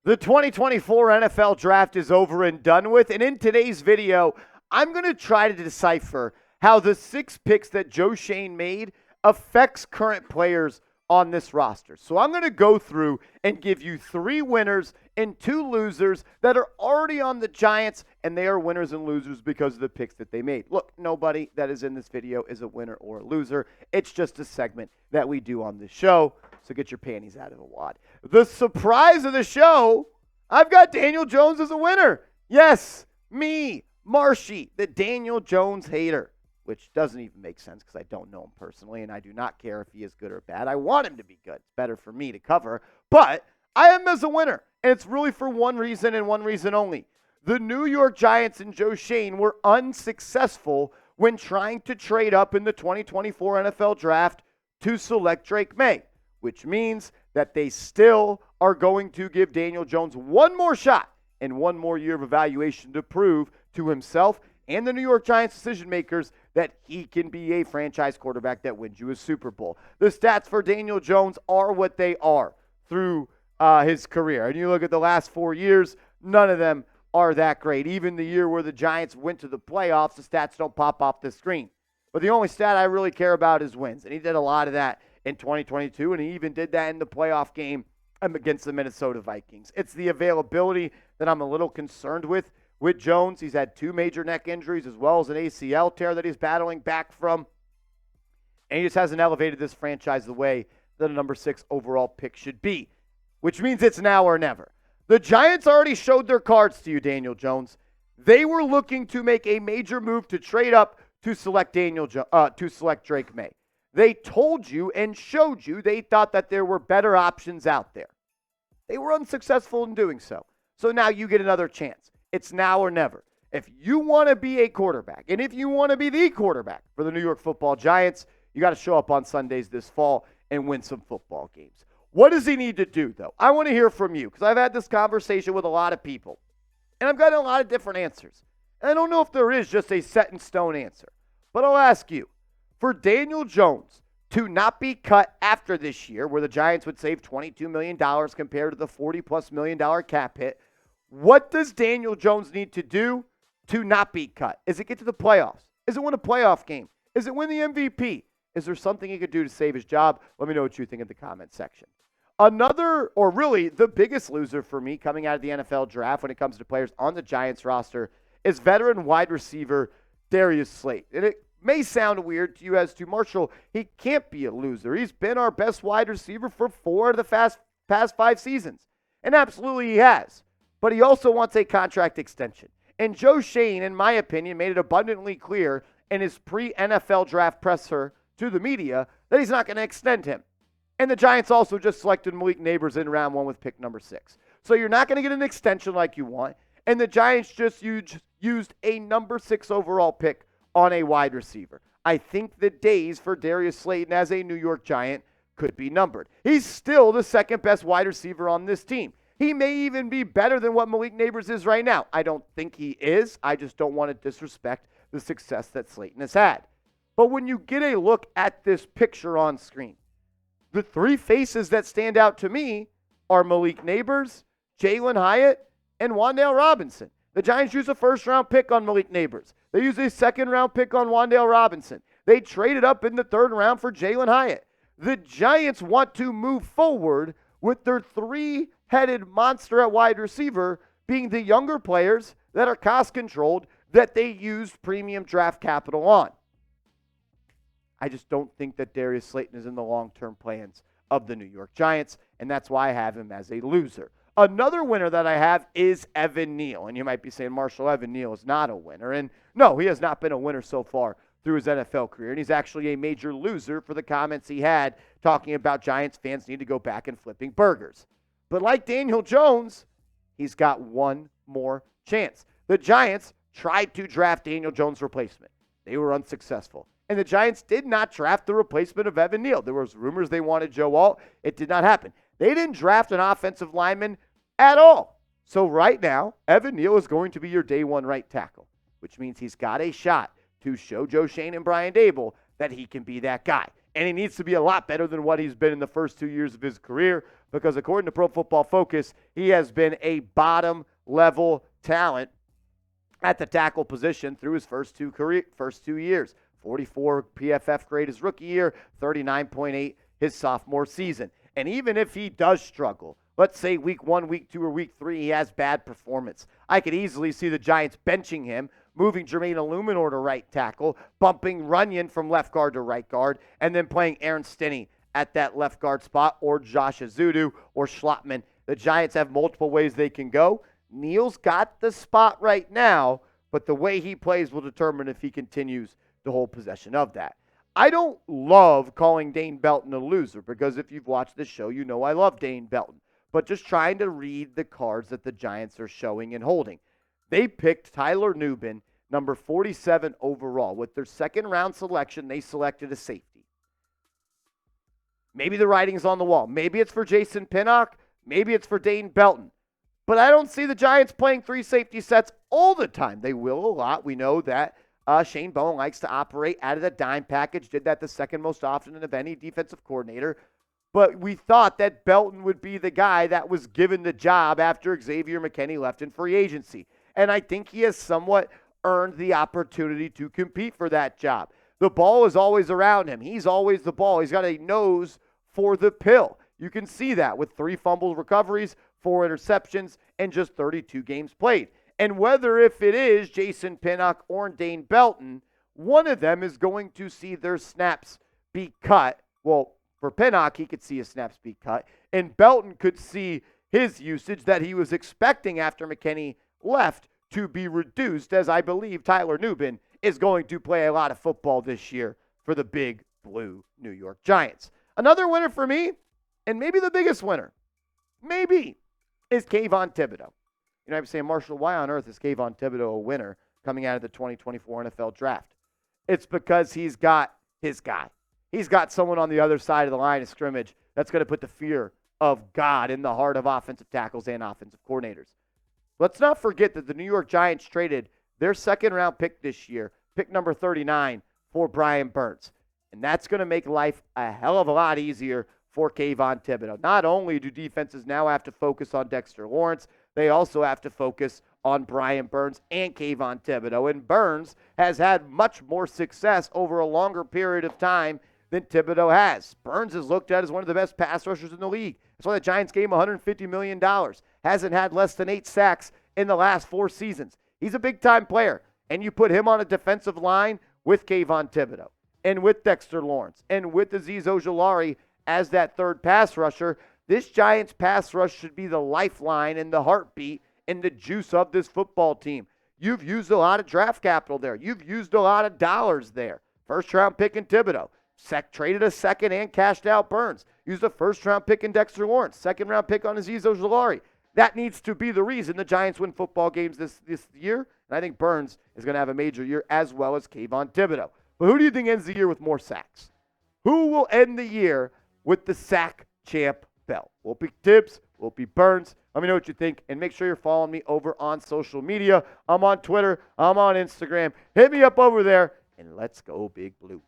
The 2024 NFL Draft is over and done with, and in today's video, I'm going to try to decipher how the 6 picks that Joe Schoen made affects current players on this roster. So I'm going to go through and give you 3 winners and 2 losers that are already on the Giants, and they are winners and losers because of the picks that they made. Look, nobody that is in this video is a winner or a loser. It's just a segment that we do on this show. So get your panties out of the wad. The surprise of the show, I've got Daniel Jones as a winner. Yes, me, Marshy, the Daniel Jones hater, which doesn't even make sense because I don't know him personally, and I do not care if he is good or bad. I want him to be good. It's better for me to cover, but I am as a winner, and it's really for one reason and one reason only. The New York Giants and Joe Schoen were unsuccessful when trying to trade up in the 2024 NFL Draft to select Drake May, which means that they still are going to give Daniel Jones one more shot and one more year of evaluation to prove to himself and the New York Giants decision makers that he can be a franchise quarterback that wins you a Super Bowl. The stats for Daniel Jones are what they are through his career. And you look at the last 4 years, none of them are that great. Even the year where the Giants went to the playoffs, the stats don't pop off the screen. But the only stat I really care about is wins. And he did a lot of that in 2022, and he even did that in the playoff game against the Minnesota Vikings. It's the availability that I'm a little concerned with Jones. He's had 2 major neck injuries as well as an ACL tear that he's battling back from, and he just hasn't elevated this franchise the way that a number 6 overall pick should be, which means it's now or never. The Giants already showed their cards to you, Daniel Jones. They were looking to make a major move to trade up to select Drake May. They told you and showed you they thought that there were better options out there. They were unsuccessful in doing so. So now you get another chance. It's now or never. If you want to be a quarterback, and if you want to be the quarterback for the New York Football Giants, you got to show up on Sundays this fall and win some football games. What does he need to do, though? I want to hear from you because I've had this conversation with a lot of people, and I've gotten a lot of different answers. And I don't know if there is just a set-in-stone answer, but I'll ask you. For Daniel Jones to not be cut after this year, where the Giants would save $22 million compared to the $40+ million cap hit, what does Daniel Jones need to do to not be cut? Is it get to the playoffs? Is it win a playoff game? Is it win the MVP? Is there something he could do to save his job? Let me know what you think in the comment section. Another, or really the biggest loser for me coming out of the NFL draft when it comes to players on the Giants roster is veteran wide receiver Darius Slayton. And it may sound weird to you as to Marshall. He can't be a loser. He's been our best wide receiver for 4 of the past 5 seasons. And absolutely he has. But he also wants a contract extension. And Joe Schoen, in my opinion, made it abundantly clear in his pre-NFL draft presser to the media that he's not going to extend him. And the Giants also just selected Malik Nabers in round 1 with pick number 6. So you're not going to get an extension like you want. And the Giants just used a number 6 overall pick on a wide receiver. I think the days for Darius Slayton as a New York Giant could be numbered. He's still the second best wide receiver on this team. He may even be better than what Malik Nabers is right now. I don't think he is. I just don't want to disrespect the success that Slayton has had. But when you get a look at this picture on screen, the 3 faces that stand out to me are Malik Nabers, Jalin Hyatt, and Wan'Dale Robinson. The Giants used a first-round pick on Malik Nabers. They used a second-round pick on Wan'Dale Robinson. They traded up in the 3rd round for Jalin Hyatt. The Giants want to move forward with their 3-headed monster at wide receiver being the younger players that are cost-controlled that they used premium draft capital on. I just don't think that Darius Slayton is in the long-term plans of the New York Giants, and that's why I have him as a loser. Another winner that I have is Evan Neal. And you might be saying, Marshall, Evan Neal is not a winner. And no, he has not been a winner so far through his NFL career. And he's actually a major loser for the comments he had talking about Giants fans need to go back and flipping burgers. But like Daniel Jones, he's got one more chance. The Giants tried to draft Daniel Jones' replacement. They were unsuccessful. And the Giants did not draft the replacement of Evan Neal. There was rumors they wanted Joe Alt. It did not happen. They didn't draft an offensive lineman at all. So right now, Evan Neal is going to be your day 1 right tackle, which means he's got a shot to show Joe Schoen and Brian Dable that he can be that guy. And he needs to be a lot better than what he's been in the first 2 years of his career because according to Pro Football Focus, he has been a bottom-level talent at the tackle position through his first 2 years. 44 PFF grade his rookie year, 39.8 his sophomore season. And even if he does struggle, let's say week 1, week 2, or week 3, he has bad performance, I could easily see the Giants benching him, moving Jermaine Illuminor to right tackle, bumping Runyon from left guard to right guard, and then playing Aaron Stinney at that left guard spot, or Josh Azudu, or Schlottman. The Giants have multiple ways they can go. Neal's got the spot right now, but the way he plays will determine if he continues to hold possession of that. I don't love calling Dane Belton a loser because if you've watched this show, you know I love Dane Belton. But just trying to read the cards that the Giants are showing and holding. They picked Tyler Nubin, number 47 overall. With their second-round selection, they selected a safety. Maybe the writing's on the wall. Maybe it's for Jason Pinnock. Maybe it's for Dane Belton. But I don't see the Giants playing 3 safety sets all the time. They will a lot. We know that Shane Bowen likes to operate out of the dime package. Did that the second most often of any defensive coordinator. But we thought that Belton would be the guy that was given the job after Xavier McKinney left in free agency. And I think he has somewhat earned the opportunity to compete for that job. The ball is always around him. He's always the ball. He's got a nose for the pill. You can see that with 3 fumble recoveries, 4 interceptions, and just 32 games played. And whether if it is Jason Pinnock or Dane Belton, one of them is going to see their snaps be cut. Well, for Pinnock, he could see his snaps be cut. And Belton could see his usage that he was expecting after McKinney left to be reduced, as I believe Tyler Nubin is going to play a lot of football this year for the big blue New York Giants. Another winner for me, and maybe the biggest winner, maybe, is Kayvon Tibido. You know, I'm saying, Marshall, why on earth is Kayvon Tibido a winner coming out of the 2024 NFL Draft? It's because he's got his guy. He's got someone on the other side of the line of scrimmage that's going to put the fear of God in the heart of offensive tackles and offensive coordinators. Let's not forget that the New York Giants traded their second-round pick this year, pick number 39, for Brian Burns. And that's going to make life a hell of a lot easier for Kayvon Tibido. Not only do defenses now have to focus on Dexter Lawrence, they also have to focus on Brian Burns and Kayvon Tibido. And Burns has had much more success over a longer period of time than Thibodeaux has. Burns is looked at as one of the best pass rushers in the league. That's why the Giants gave him $150 million. Hasn't had less than 8 sacks in the last 4 seasons. He's a big-time player. And you put him on a defensive line with Kayvon Tibido and with Dexter Lawrence and with Azeez Ojulari as that third pass rusher. This Giants pass rush should be the lifeline and the heartbeat and the juice of this football team. You've used a lot of draft capital there. You've used a lot of dollars there. First-round pick in Thibodeaux. Traded a second and cashed out Burns. Used a first-round pick in Dexter Lawrence. Second-round pick on Azeez Ojulari. That needs to be the reason the Giants win football games this year. And I think Burns is going to have a major year as well as Kayvon Tibido. But who do you think ends the year with more sacks? Who will end the year with the sack champ belt? Will it be Tibbs? Will it be Burns? Let me know what you think. And make sure you're following me over on social media. I'm on Twitter. I'm on Instagram. Hit me up over there. And let's go Big Blue.